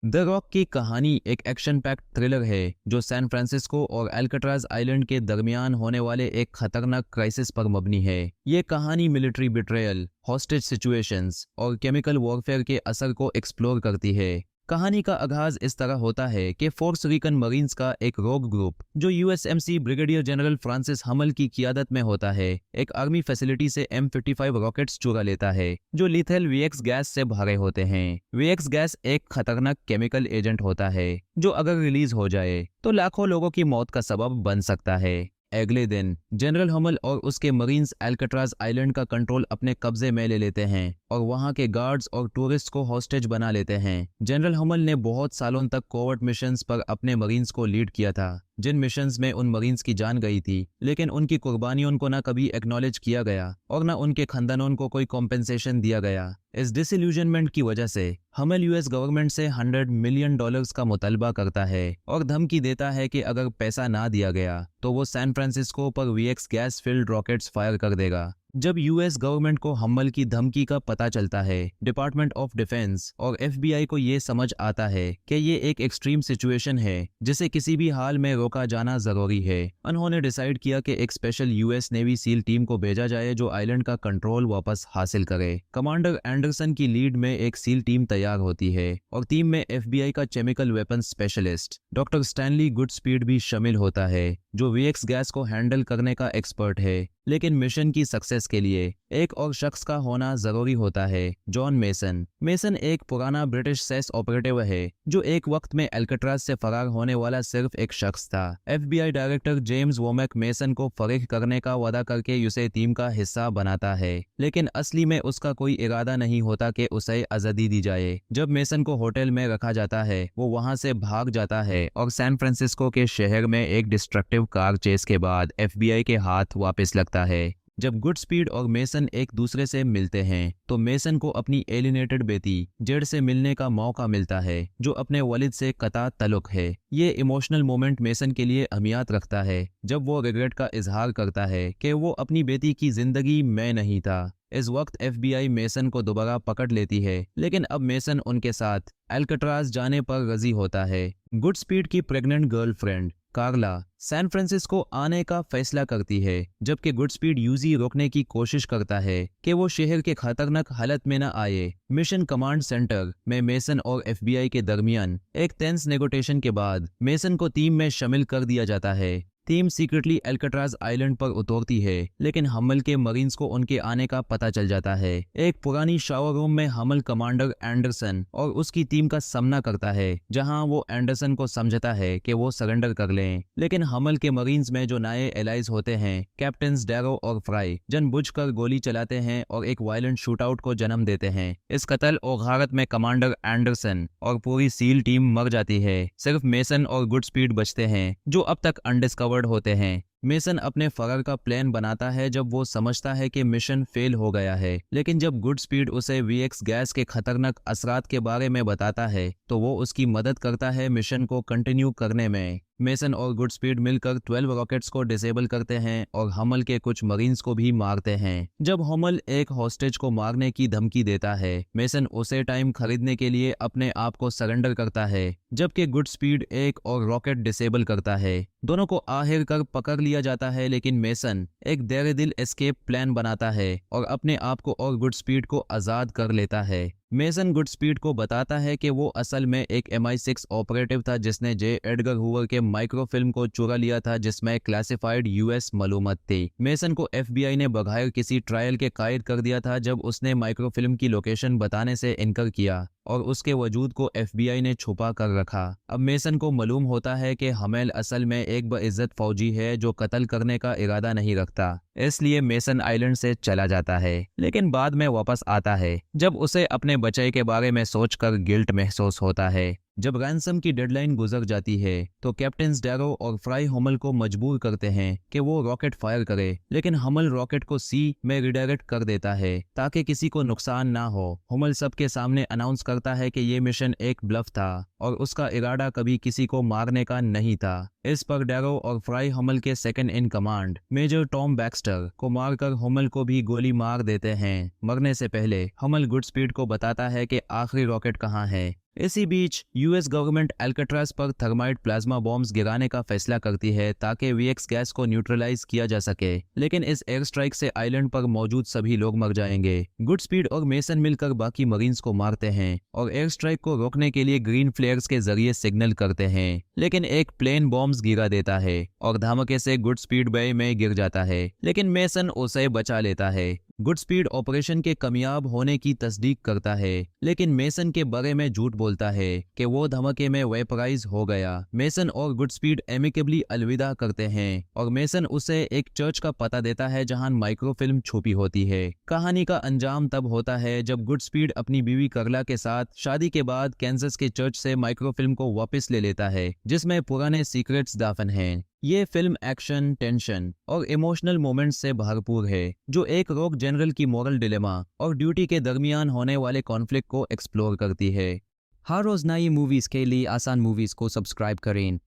The rock की कहानी एक एक्शन पैक्ड थ्रिलर है जो सैन फ्रांसिस्को और अल्काट्राज आइलैंड के दरमियान होने वाले एक खतरनाक क्राइसिस पर मबनी है। ये कहानी मिलिट्री बिट्रेयल, हॉस्टेज सिचुएशंस और केमिकल वॉरफेयर के असर को एक्सप्लोर करती है। कहानी का आगाज इस तरह होता है कि फोर्स रिकन मरीन्स का एक रोग ग्रुप जो यूएसएमसी ब्रिगेडियर जनरल फ्रांसिस हमल की क़ियादत में होता है, एक आर्मी फैसिलिटी से M55 रॉकेट्स चुरा लेता है जो लीथल वीएक्स गैस से भरे होते हैं। वीएक्स गैस एक खतरनाक केमिकल एजेंट होता है जो अगर रिलीज हो जाए तो लाखों लोगों की मौत का सबब बन सकता है। अगले दिन जनरल हमल और उसके मरीन्स अल्काट्राज आइलैंड का कंट्रोल अपने कब्जे में ले लेते हैं और वहां के गार्ड्स और टूरिस्ट को हॉस्टेज बना लेते हैं। जनरल हमल ने बहुत सालों तक कोवर्ट मिशंस पर अपने मरीन्स को लीड किया था, जिन मिशंस में उन मरीन्स की जान गई थी, लेकिन उनकी कुर्बानियों को न कभी एक्नॉलेज किया गया और न उनके खानदानों को कोई कॉम्पेंसेशन दिया गया। इस डिसइल्यूजनमेंट की वजह से हमल यूएस गवर्नमेंट से $100 मिलियन का मुतालबा करता है और धमकी देता है कि अगर पैसा ना दिया गया तो वो सैन फ्रांसिस्को पर VX gas filled rockets fire कर देगा। जब यूएस गवर्नमेंट को हमल की धमकी का पता चलता है, डिपार्टमेंट ऑफ डिफेंस और एफबीआई को ये समझ आता है कि ये एक एक्सट्रीम सिचुएशन है जिसे किसी भी हाल में रोका जाना जरूरी है। उन्होंने डिसाइड किया कि एक special US navy seal team को भेजा जाए जो आइलैंड का कंट्रोल वापस हासिल करे। कमांडर एंडरसन की लीड में एक सील टीम तैयार होती है और टीम में एफबीआई का chemical weapon specialist doctor Stanley Goodspeed भी शामिल होता है जो वीएक्स गैस को हैंडल करने का एक्सपर्ट है। लेकिन मिशन की सक्सेस के लिए एक और शख्स का होना जरूरी होता है, जॉन मेसन। मेसन एक पुराना ब्रिटिश सेस ऑपरेटिव है जो एक वक्त में अल्काट्राज से फरार होने वाला सिर्फ एक शख्स था। एफबीआई डायरेक्टर जेम्स वोमैक मेसन को फरीक करने का वादा करके उसे टीम का हिस्सा बनाता है, लेकिन असली में उसका कोई इरादा नहीं होता कि उसे आजादी दी जाए। जब मेसन को होटल में रखा जाता है, वो वहां से भाग जाता है और सैन फ्रांसिस्को के शहर में एक डिस्ट्रक्टिव कार चेस के बाद एफबीआई के हाथ वापस लगता है। जब गुडस्पीड और मेसन एक दूसरे से मिलते हैं तो मेसन को अपनी एलिनेटेड बेटी जेड से मिलने का मौका मिलता है जो अपने वालिद से कता तल्लुक है। ये इमोशनल मोमेंट मेसन के लिए अहमियत रखता है जब वो रिग्रेट का इजहार करता है कि वो अपनी बेटी की जिंदगी में नहीं था। इस वक्त एफबीआई मेसन को दोबारा पकड़ लेती है, लेकिन अब मेसन उनके साथ अल्काट्राज जाने पर राजी होता है। गुडस्पीड की प्रेग्नेंट गर्लफ्रेंड कार्ला सैन फ्रांसिस्को आने का फैसला करती है, जबकि गुडस्पीड यूजी रोकने की कोशिश करता है कि वो शहर के खतरनाक हालत में न आए। मिशन कमांड सेंटर में मेसन और एफबीआई के दरमियान एक टेंस नेगोशिएशन के बाद मेसन को टीम में शामिल कर दिया जाता है। टीम सीक्रेटली अल्काट्राज आइलैंड पर उतरती है, लेकिन हमल के मरीन्स को उनके आने का पता चल जाता है। एक पुरानी शावर रूम में हमल कमांडर एंडरसन और उसकी टीम का सामना करता है, जहां वो एंडरसन को समझता है कि वो सरेंडर कर लें, लेकिन हमल के मरीन्स में जो नए एलाइज होते हैं, कैप्टन डैरो और फ्राई, जानबूझकर गोली चलाते हैं और एक वायलेंट शूटआउट को जन्म देते हैं। इस कत्ल और गारत में कमांडर एंडरसन और पूरी सील टीम मर जाती है। सिर्फ मेसन और गुडस्पीड बचते हैं जो अब तक अनडिस्कवर्ड होते हैं। मेसन अपने फरार का प्लान बनाता है जब वो समझता है कि मिशन फेल हो गया है, लेकिन जब गुडस्पीड उसे वीएक्स गैस के खतरनाक असरात के बारे में बताता है तो वो उसकी मदद करता है मिशन को कंटिन्यू करने में। मेसन और गुडस्पीड मिलकर 12 रॉकेट्स को डिसेबल करते हैं और हमल के कुछ मरीन्स को भी मारते हैं। जब हमल एक हॉस्टेज को मारने की धमकी देता है, मेसन उसे टाइम खरीदने के लिए अपने आप को सरेंडर करता है, जबकि गुडस्पीड एक और रॉकेट डिसेबल करता है। दोनों को आखिरकार पकड़ लिया जाता है, लेकिन मेसन एक देर दिल एस्केप प्लान बनाता है और अपने आप को और गुडस्पीड को आजाद कर लेता है। मेसन गुडस्पीड को बताता है कि वो असल में एक MI6 ऑपरेटिव था जिसने जे एडगर हूवर के माइक्रोफिल्म को चुरा लिया था जिसमें क्लासिफाइड यूएस मालूमात थी। मेसन को एफबीआई ने बगैर किसी ट्रायल के कैद कर दिया था जब उसने माइक्रोफिल्म की लोकेशन बताने से इनकार किया और उसके वजूद को एफबीआई ने छुपा कर रखा। अब मेसन को मालूम होता है कि हमल असल में एक बाइज्जत फौजी है जो कत्ल करने का इरादा नहीं रखता, इसलिए मेसन आइलैंड से चला जाता है, लेकिन बाद में वापस आता है जब उसे अपने बचाई के बारे में सोचकर गिल्ट महसूस होता है। जब रैंसम की डेडलाइन गुजर जाती है तो कैप्टन डैरो और फ्राई हमल को मजबूर करते हैं कि वो रॉकेट फायर करे, लेकिन हमल रॉकेट को सी में रिडायरेक्ट कर देता है ताकि किसी को नुकसान ना हो। हमल सबके सामने अनाउंस करता है कि ये मिशन एक ब्लफ था और उसका इरादा कभी किसी को मारने का नहीं था। इस पर डैरो और फ्राई हमल के second in command major Tom Baxter को मारकर हमल को भी गोली मार देते हैं। मरने से पहले हमल गुडस्पीड को बताता है कि आखिरी रॉकेट कहाँ है, इसी बीच यूएस गवर्नमेंट एल्कट्राज पर थर्माइट प्लाज्मा बॉम्ब्स गिराने का फैसला करती है ताकि वीएक्स गैस को न्यूट्रलाइज किया जा सके, लेकिन इस एयर स्ट्राइक से आइलैंड पर मौजूद सभी लोग मर जाएंगे। गुडस्पीड और मेसन मिलकर बाकी मरीन्स को मारते हैं और एयर स्ट्राइक को रोकने के लिए ग्रीन फ्लेयर्स के जरिए सिग्नल करते हैं, लेकिन एक प्लेन बॉम्ब्स गिरा देता है और धमाके से गुडस्पीड बे में गिर जाता है, लेकिन मेसन उसे बचा लेता है। गुडस्पीड ऑपरेशन के कामयाब होने की तस्दीक करता है, लेकिन मेसन के बारे में झूठ बोलता है कि वो धमाके में वेपराइज हो गया। मेसन और गुडस्पीड एमिकेबली अलविदा करते हैं और मेसन उसे एक चर्च का पता देता है जहां माइक्रोफिल्म छुपी होती है। कहानी का अंजाम तब होता है जब गुडस्पीड अपनी बीवी करला के साथ शादी के बाद कैंसस के चर्च से माइक्रोफिल्म को वापस ले लेता है जिसमें पुराने सीक्रेट्स दाफन हैं। ये फिल्म एक्शन, टेंशन और इमोशनल मोमेंट्स से भरपूर है जो एक रॉक जनरल की मॉरल डिलेमा और ड्यूटी के दरमियान होने वाले कॉन्फ्लिक्ट को एक्सप्लोर करती है। हर रोज नई मूवीज के लिए आसान मूवीज को सब्सक्राइब करें।